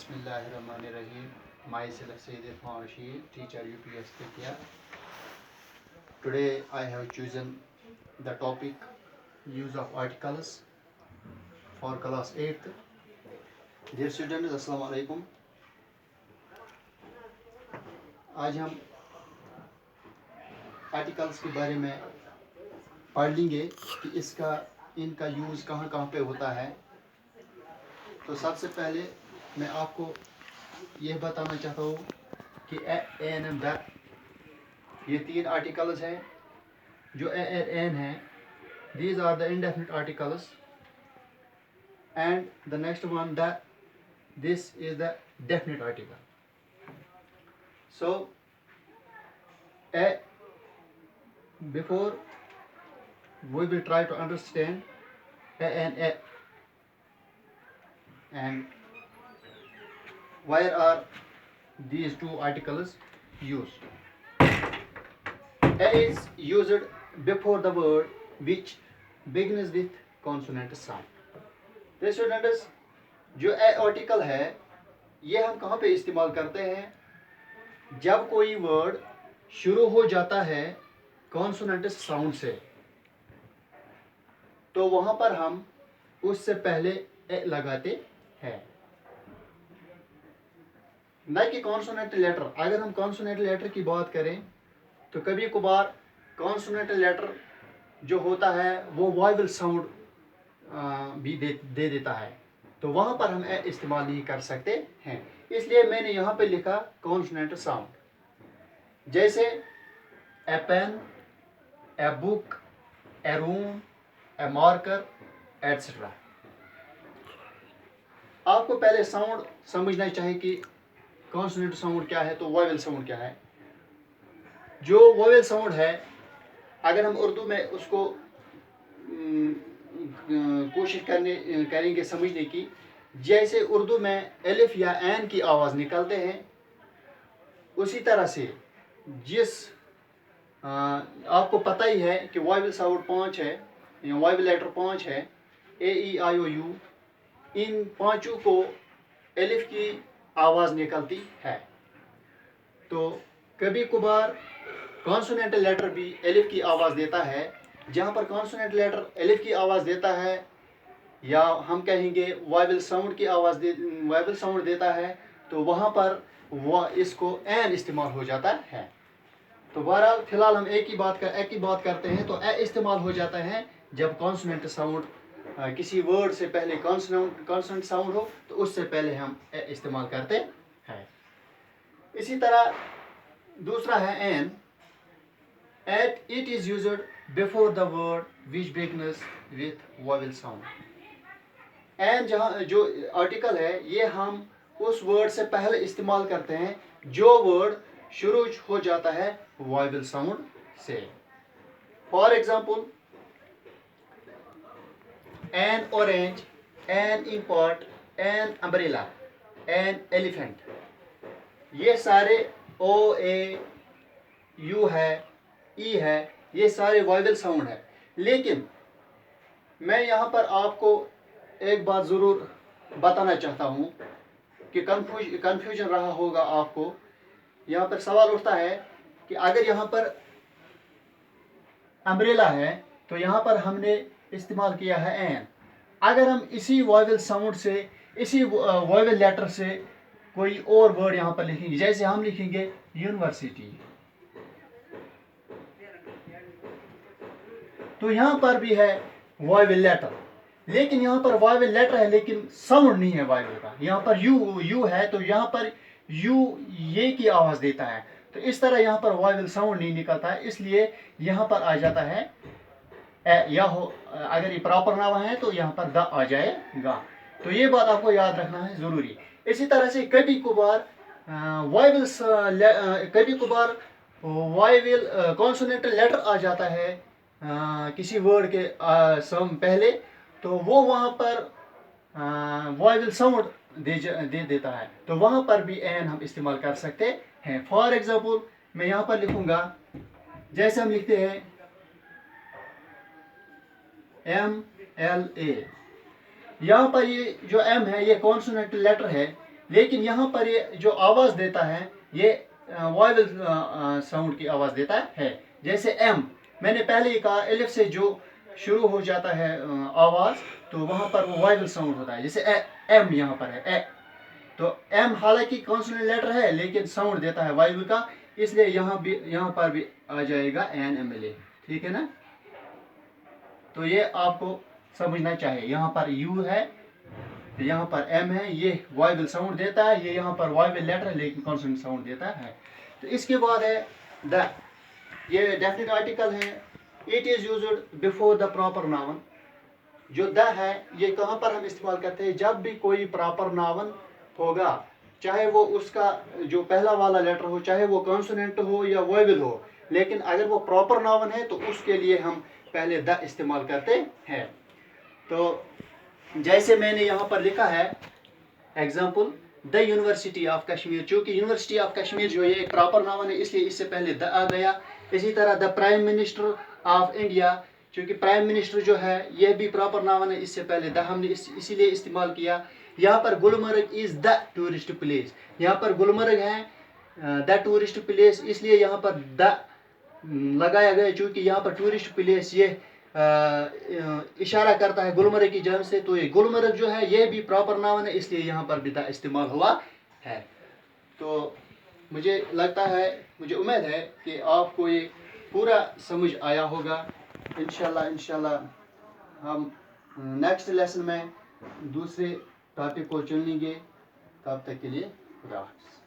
Bismillahirrahmanirrahim. Myself Sayyid Irfan Rashid, teacher UPS Ketya. Today I have chosen the topic use of articles for class 8th. Dear students, Assalamu alaikum. आज हम articles के बारे में पढ़ लेंगे कि इनका यूज़ कहाँ कहाँ पे होता है। तो सबसे पहले मैं आपको यह बताना चाहता हूँ कि एन एंड द ये तीन आर्टिकल्स हैं जो एन है। These are the indefinite articles and the next one the this is the definite article. So before we will try to understand and where are these two articles used. A is used before the word which begins with consonant sound. तो students जो ए article है ये हम कहाँ पे इस्तेमाल करते हैं? जब कोई वर्ड शुरू हो जाता है कॉन्सोनेंट साउंड से तो वहां पर हम उससे पहले ए लगाते हैं, न कि कॉन्सोनेंट लेटर. अगर हम कॉन्सोनेंट लेटर की बात करें तो कभी कभार कॉन्सोनेंट लेटर जो होता है वो वॉइवल साउंड भी दे देता है, तो वहां पर हम ए इस्तेमाल नहीं कर सकते हैं. इसलिए मैंने यहाँ पे लिखा कॉन्सोनेंट साउंड, जैसे a pen, a book, a room, a marker etcetera. आपको पहले साउंड समझना चाहिए कि कॉन्सोनेंट साउंड क्या है तो वॉवेल साउंड क्या है. जो वॉवेल साउंड है अगर हम उर्दू में उसको कोशिश करेंगे समझने की, जैसे उर्दू में अलिफ या ऐन की आवाज़ निकलते हैं उसी तरह से जिस आपको पता ही है कि वॉवेल साउंड 5 है, वॉवेल लेटर 5 है, ए ई आई ओ यू. इन पांचों को अलिफ की आवाज़ निकलती है. तो कभी कभार कॉन्सोनेंट लेटर भी अलिफ की आवाज़ देता है. जहाँ पर कॉन्सोनेंट लेटर अलिफ की आवाज़ देता है या हम कहेंगे वॉवेल साउंड की वॉवेल साउंड देता है तो वहाँ पर इसको एन इस्तेमाल हो जाता है. तो बहरहाल फिलहाल हम एक ही बात करते हैं. तो ए इस्तेमाल हो जाता है जब कॉन्सोनेंट साउंड किसी वर्ड से पहले कॉन्सोनेंट साउंड हो तो उससे पहले हम ए इस्तेमाल करते हैं. इसी तरह दूसरा है an. It is used before the word which begins with vowel sound. An जहाँ जो आर्टिकल है ये हम उस वर्ड से पहले इस्तेमाल करते हैं जो वर्ड शुरू हो जाता है वॉवेल साउंड से. For example an orange, an import, an umbrella, an elephant. ये सारे ओ ए यू है, ई है, ये सारे वॉवेल साउंड है. लेकिन मैं यहाँ पर आपको एक बात ज़रूर बताना चाहता हूँ कि कन्फ्यूजन रहा होगा आपको. यहाँ पर सवाल उठता है कि अगर यहाँ पर अम्ब्रेला है तो यहाँ पर हमने इस्तेमाल किया है एन. अगर हम इसी वॉवेल साउंड से इसी वॉवेल लेटर से कोई और वर्ड यहाँ पर लिखेंगे, जैसे हम लिखेंगे यूनिवर्सिटी, तो यहाँ पर भी है वॉवेल लेटर, लेकिन यहाँ पर वॉवेल लेटर है लेकिन साउंड नहीं है वॉवेल का. यहाँ पर यू है तो यहाँ पर यू ये की आवाज़ देता है. तो इस तरह यहाँ पर वॉवेल साउंड नहीं निकलता है, इसलिए यहाँ पर आ जाता है ए. या हो अगर ये प्रॉपर नाम है तो यहाँ पर द आ जाएगा. तो ये बात आपको याद रखना है ज़रूरी. इसी तरह से कभी कभार वॉवेल कॉन्सोनेंट लेटर आ जाता है किसी वर्ड के सम पहले, तो वो वहाँ पर वॉवेल साउंड दे देता है. तो वहाँ पर भी एन हम इस्तेमाल कर सकते हैं. फॉर एग्जाम्पल मैं यहाँ पर लिखूँगा, जैसे हम लिखते हैं एम एल ए. यहाँ पर ये जो एम है ये कॉन्सोनेंट लेटर है, لیکن یہاں پر یہ جو آواز دیتا ہے یہ وائول ساؤنڈ کی آواز دیتا ہے. جیسے ایم، میں نے پہلے ہی کہا الف سے جو شروع ہو جاتا ہے آواز تو وہاں پر وہ وائول ساؤنڈ ہوتا ہے. جیسے ایم یہاں پر ہے اے، تو ایم حالانکہ کانسوننٹ لیٹر ہے لیکن ساؤنڈ دیتا ہے وائول کا، اس لیے یہاں پر بھی آ جائے گا این ایم ایل اے. ٹھیک ہے نا؟ تو یہ آپ کو سمجھنا چاہیے. یہاں پر یو ہے، یہاں پر ایم ہے، یہ وائول ساؤنڈ دیتا ہے، یہ یہاں پر وائول لیٹر ہے لیکن کانسوننٹ ساؤنڈ دیتا ہے. تو اس کے بعد ہے دا، یہ ڈیفینٹ آرٹیکل ہے. It is used before the proper noun. جو دا ہے یہ کہاں پر ہم استعمال کرتے ہیں؟ جب بھی کوئی پراپر ناون ہوگا، چاہے وہ اس کا جو پہلا والا لیٹر ہو، چاہے وہ کانسوننٹ ہو یا وائول ہو، لیکن اگر وہ پراپر ناون ہے تو اس کے لیے ہم پہلے دا استعمال کرتے ہیں. تو جیسے میں نے یہاں پر لکھا ہے example the university of Kashmir, چونکہ یونیورسٹی آف کشمیر جو یہ ایک پراپر ناون ہے اس لیے اس سے پہلے دا آ گیا. اسی طرح the prime minister of India, چونکہ پرائم منسٹر جو ہے یہ بھی پراپر ناون ہے، اس سے پہلے دا ہم نے اسی لیے استعمال کیا. یہاں پر گلمرگ از دا ٹورسٹ پلیس، یہاں پر گلمرگ ہے دا ٹورسٹ پلیس، اس لیے یہاں پر دا لگایا گیا چونکہ یہاں پر ٹورسٹ پلیس یہ اشارہ کرتا ہے گلمرگ کی جانب سے. تو یہ گلمرگ جو ہے یہ بھی پراپر ناون ہے، اس لیے یہاں پر بھی دا استعمال ہوا ہے. تو مجھے لگتا ہے، مجھے امید ہے کہ آپ کو یہ پورا سمجھ آیا ہوگا. انشاءاللہ ہم نیکسٹ لیسن میں دوسرے ٹاپک کو چن لیں گے. تب تک کے لیے خدا حافظ.